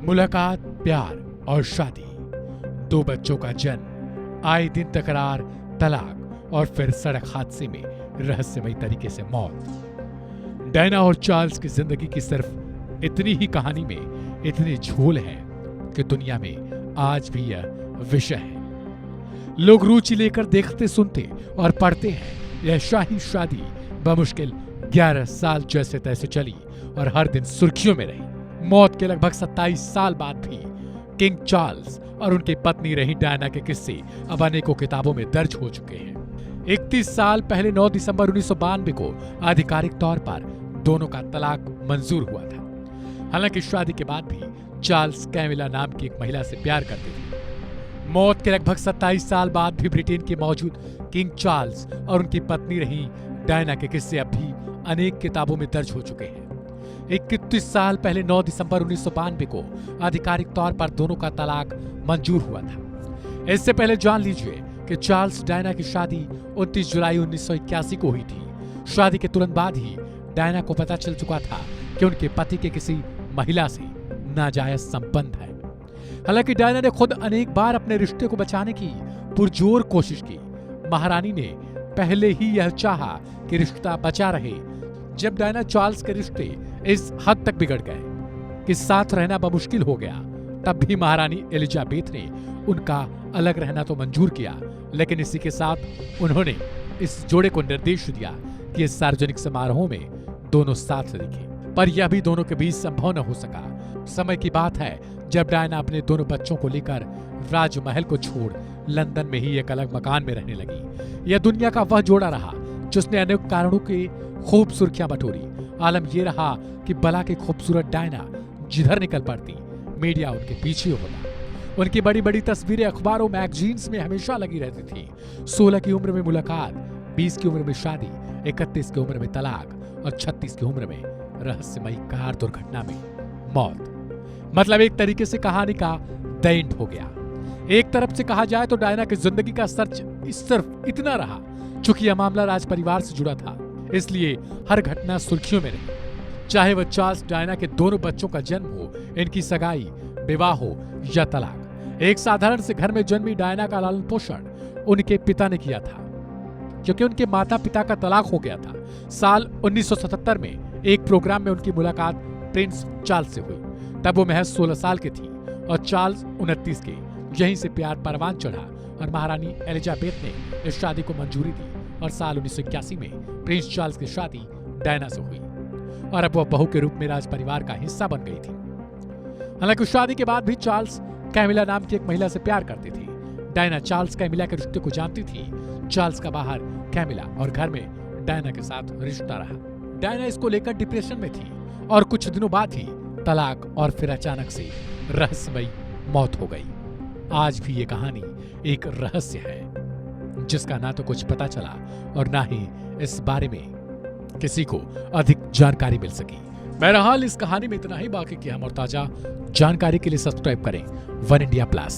मुलाकात, प्यार और शादी, 2 बच्चों का जन्म, आए दिन तकरार, तलाक और फिर सड़क हादसे में रहस्यमयी तरीके से मौत। डायना और चार्ल्स की जिंदगी की सिर्फ इतनी ही कहानी में इतने झोल हैं कि दुनिया में आज भी यह विषय है। लोग रुचि लेकर देखते, सुनते और पढ़ते हैं। यह शाही शादी बमुश्किल 11 साल जैसे तैसे चली और हर दिन सुर्खियों में रही। मौत के लगभग 27 साल बाद भी किंग चार्ल्स और उनकी पत्नी रही डायना के किस्से अब अनेकों किताबों में दर्ज हो चुके हैं। 31 साल पहले 9 दिसंबर 1992 को आधिकारिक तौर पर दोनों का तलाक मंजूर हुआ था। हालांकि शादी के बाद भी चार्ल्स कैमिला नाम की एक महिला से प्यार करते थे। मौत के लगभग 27 साल बाद भी ब्रिटेन के मौजूद किंग चार्ल्स और उनकी पत्नी रही डायना के किस्से अब भी अनेक किताबों में दर्ज हो चुके हैं। 31 साल पहले 9 दिसंबर 1992 को आधिकारिक तौर पर दोनों का तलाक मंजूर हुआ था। इससे पहले जान लीजिए कि चार्ल्स डायना की शादी 29 जुलाई 1981 को हुई थी। शादी के तुरंत बाद ही डायना को पता चल चुका था कि उनके पति के किसी महिला से नाजायज संबंध है। हालांकि डायना ने खुद अनेक बार अपने रिश्ते को बचाने की पुरजोर कोशिश की। महारानी ने पहले ही यह चाहा कि रिश्ता बचा रहे। जब डायना चार्ल्स के रिश्ते इस हद तक बिगड़ गए कि साथ रहना बमुश्किल हो गया, तब भी महारानी एलिजाबेथ ने उनका अलग रहना तो मंजूर किया, लेकिन इसी के साथ उन्होंने इस जोड़े को निर्देश दिया कि इस सार्वजनिक समारोह में दोनों साथ दिखें। पर यह भी दोनों के बीच संभव न हो सका। समय की बात है जब डायना अपने दोनों बच्चों को लेकर राजमहल को छोड़ लंदन में ही एक अलग मकान में रहने लगी। यह दुनिया का वह जोड़ा रहा जिसने अनेक कारणों की खूब सुर्खियां बटोरी। आलम यह रहा कि बला की खूबसूरत डायना जिधर निकल पड़ती, मीडिया उनके पीछे होता। उनकी बड़ी बड़ी तस्वीरें अखबारों, मैगजीन्स में हमेशा लगी रहती थी। 16 की उम्र में मुलाकात, 20 की उम्र में शादी, 31 की उम्र में तलाक और 36 की उम्र में रहस्यमयी कार दुर्घटना में मौत। मतलब एक तरीके से कहानी का द एंड हो गया। एक तरफ से कहा जाए तो डायना की जिंदगी का सच सिर्फ इतना रहा, चूंकि यह मामला राज परिवार से जुड़ा था, इसलिए हर घटना सुर्खियों में रही। चाहे वह चार्ल्स डायना के दोनों बच्चों का जन्म हो, इनकी सगाई, विवाह हो या तलाक। एक साधारण से घर में जन्मी डायना का लालन पोषण उनके पिता ने किया था, क्योंकि उनके माता पिता का तलाक हो गया था। साल 1977 में एक प्रोग्राम में उनकी मुलाकात प्रिंस चार्ल्स से हुई। तब वो महज 16 साल की थी और चार्ल्स 29 के। यहीं से प्यार परवान चढ़ा और महारानी एलिजाबेथ ने इस शादी को मंजूरी दी और साल 1981 में प्रिंस चार्ल्स की शादी डायना से हुई और अब वह बहू के रूप में राज परिवार का हिस्सा बन गई थी। हालांकि शादी के बाद भी चार्ल्स कैमिला नाम की एक महिला से प्यार करती थी। डायना चार्ल्स कैमिला के रिश्ते को जानती थी। चार्ल्स का बाहर कैमिला और घर में डायना के साथ रिश्ता रहा। डायना इसको लेकर डिप्रेशन में थी और कुछ दिनों बाद ही तलाक और फिर अचानक से रहस्यमयी मौत हो गई। आज भी ये कहानी एक रहस्य है जिसका ना तो कुछ पता चला और ना ही इस बारे में किसी को अधिक जानकारी मिल सकी। बहरहाल इस कहानी में इतना ही। बाकी की हम और ताजा जानकारी के लिए सब्सक्राइब करें वन इंडिया प्लस।